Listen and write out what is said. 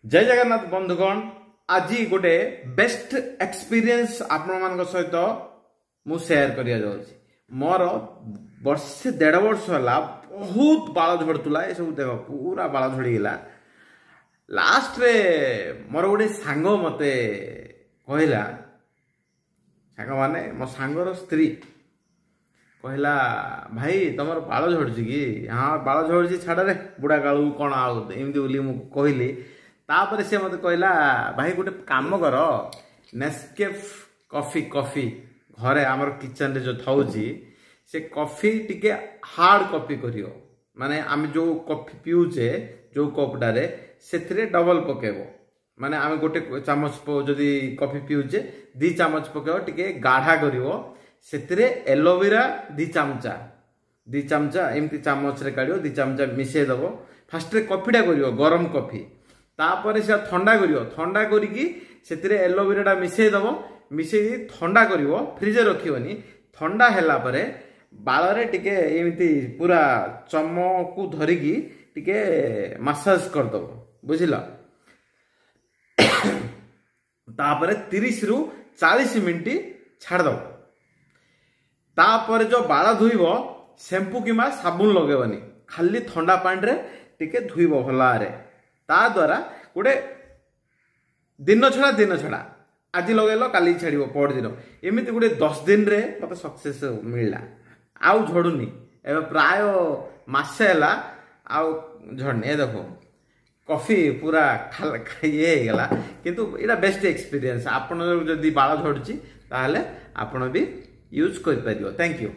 जय जगन्नाथ बंधुगण आज गोटे बेस्ट एक्सपीरियंस आपण सहित मु शेयर करिया जाउछि। मोर वर्षे 1.5 वर्ष होला बहुत बाल झड़तुला ए सब देख पूरा बाल झड़ी गेला। लास्ट रे मोर गोटे सांग मते कहला सांग माने मो सांगर स्त्री कहला भाई तुम बाल झड़ुची कि हाँ बाल झड़ुची छाड़ रे बुढ़ा कालू कौन आमती बोली मु कहली। तापर से मत कहला भाई गोटे काम कर नेस्केफ कॉफी कॉफी घरे आमर किचन रे जो थाउची से कॉफी टिके हार्ड कॉफी करियो माने आम जो कॉफी पिउचे जो कपडारे सेथिरे डबल पकेबो माने आम गोटे चामच जदि कॉफी पिउचे 2 चामच पकेबो टिके गाढ़ा करिवो सेथिरे एलोवेरा 2 चमचा एमती चामच रे काढियो 2 चमचा मिसे दबो। फास्ट रे कॉफीटा करियो गरम कॉफी तापर से ठंडा करियो ठंडा करिकी सेथिरे एलोवेरा टा मिसे दबो मिसे ठंडा करिवो फ्रिज रे रखियोनी। ठंडा हैला परे बाल रे टिके एमती पूरा चमो को धरिकी टिके मसाज कर दबो बुझिला। तापर 30 रु 40 मिनिट छाड़ दबो। तापर जो बाल धुइबो शैम्पू किमा साबुन लगेबनी खाली ठंडा पानी रे टिके धुइबो भला रे। ता द्वारा गोटे दिन छड़ा आज लगेल काली छाड़ो पर दिन एमती गोटे 10 दिन रे मत सक्सेस मिलला। आउ झड़ुनी एवं प्राय मासे है आउ झड़नी देखो कॉफी पूरा ये गला किंतु एटा बेस्ट एक्सपीरियंस। आपण जदि बाल झड़ुची ताहले आपण भी यूज कर पारियो। Thank you.